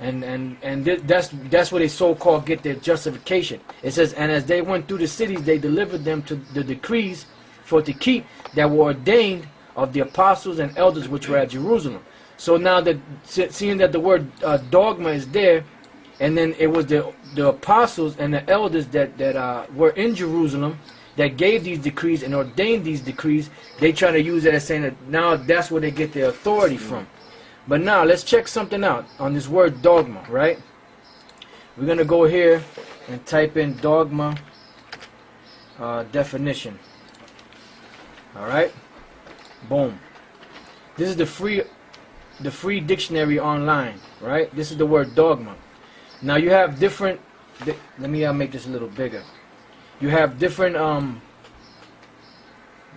That's where they so-called get their justification. It says, and as they went through the cities, they delivered them to the decrees for to keep that were ordained of the apostles and elders which were at Jerusalem. So now that seeing that the word dogma is there, and then it was the apostles and the elders that were in Jerusalem that gave these decrees and ordained these decrees, they try to use it as saying that now that's where they get their authority from. But now let's check something out on this word dogma, right? We're going to go here and type in dogma definition. Alright? Boom. This is the free dictionary online, right? This is the word dogma. Now you have different, let me make this a little bigger. You have different,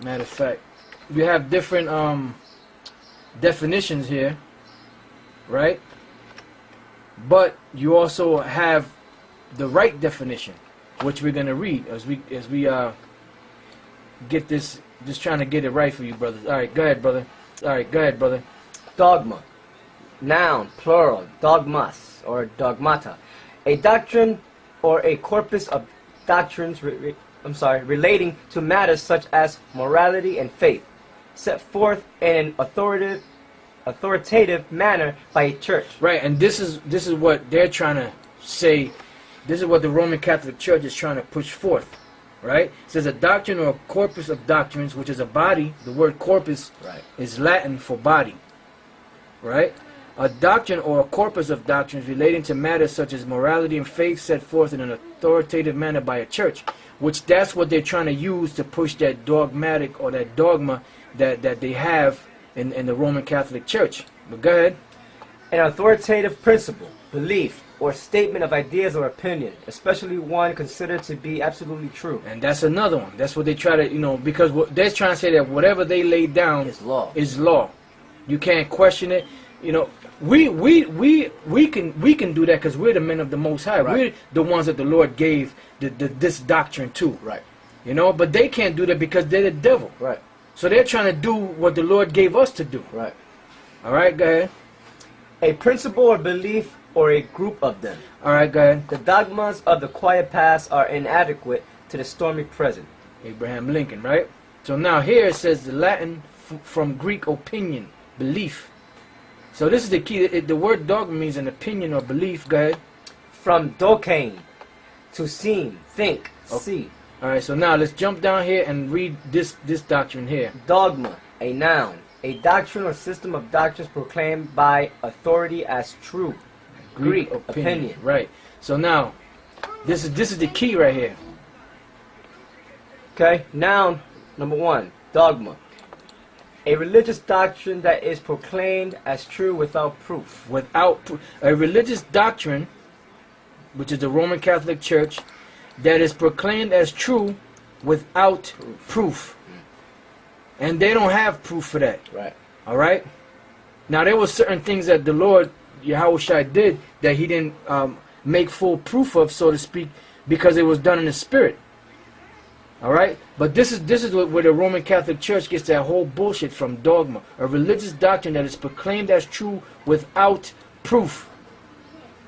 matter of fact, you have different definitions here, right? But you also have the right definition, which we're gonna read as we get this. Just trying to get it right for you, brothers. All right, go ahead, brother. All right, go ahead, brother. Dogma, noun, plural, dogmas or dogmata, a doctrine or a corpus of doctrines relating to matters such as morality and faith, set forth in an authoritative manner by a church. Right, and this is what they're trying to say. This is what the Roman Catholic Church is trying to push forth. Right? It says a doctrine or a corpus of doctrines, which is a body. The word corpus is Latin for body. Right? A doctrine or a corpus of doctrines relating to matters such as morality and faith set forth in an authoritative manner by a church. Which that's what they're trying to use to push that dogmatic or that dogma that they have in the Roman Catholic Church. But go ahead. An authoritative principle, belief, or statement of ideas or opinion, especially one considered to be absolutely true. And that's another one. That's what they try to, because they're trying to say that whatever they lay down is law. Is law. You can't question it. We can do that because we're the men of the Most High. Right. We're the ones that the Lord gave this doctrine to. Right. But they can't do that because they're the devil. Right. So they're trying to do what the Lord gave us to do. Right. All right, go ahead. A principle or belief or a group of them. All right, go ahead. The dogmas of the quiet past are inadequate to the stormy present. Abraham Lincoln, right? So now here it says the Latin from Greek opinion, belief. So this is the key. The word dogma means an opinion or belief. Go ahead. From dokein, to seem, think, see. All right, so now let's jump down here and read this doctrine here. Dogma, a noun, a doctrine or system of doctrines proclaimed by authority as true. Greek opinion. Right. So now, this is the key right here. Okay. Noun number 1, dogma. A religious doctrine that is proclaimed as true without proof. A religious doctrine, which is the Roman Catholic Church, that is proclaimed as true without proof. And they don't have proof for that. Right. All right. Now there were certain things that the Lord Yahushua did that he didn't make full proof of, so to speak, because it was done in the spirit. All right, but this is where the Roman Catholic Church gets that whole bullshit from. Dogma, a religious doctrine that is proclaimed as true without proof,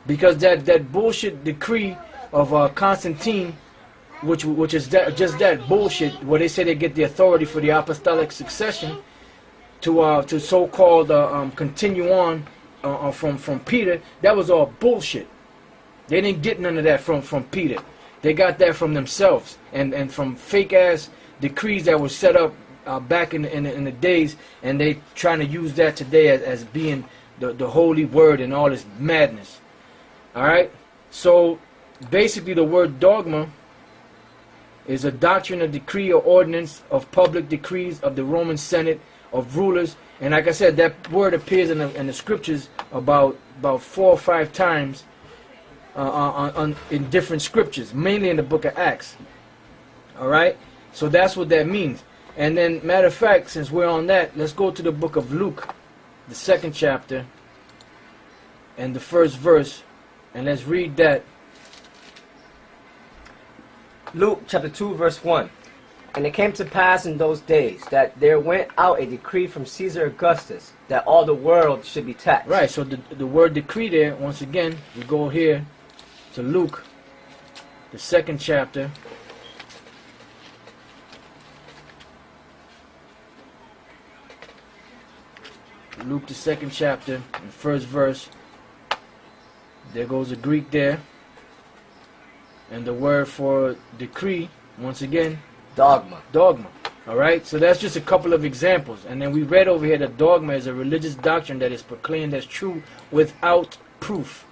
because that bullshit decree of Constantine, which is just that bullshit, where they say they get the authority for the apostolic succession to so-called continue on. From Peter, that was all bullshit. They didn't get none of that from Peter. They got that from themselves and from fake ass decrees that were set up back in the days, and they trying to use that today as being the holy word and all this madness. All right. So basically, the word dogma is a doctrine, a decree, or ordinance of public decrees of the Roman Senate of rulers. And like I said, that word appears in the scriptures about 4 or 5 times in different scriptures, mainly in the book of Acts. All right, so that's what that means. And then, matter of fact, since we're on that, let's go to the book of Luke, the 2nd chapter, and the 1st verse, and let's read that. Luke chapter 2, verse 1. And it came to pass in those days that there went out a decree from Caesar Augustus that all the world should be taxed. Right, so the word decree there, once again, we go here to Luke, the 2nd chapter. Luke, the 2nd chapter, and 1st verse. There goes the Greek there. And the word for decree, once again, Dogma. dogma. Alright, so that's just a couple of examples. And then we read over here that dogma is a religious doctrine that is proclaimed as true without proof.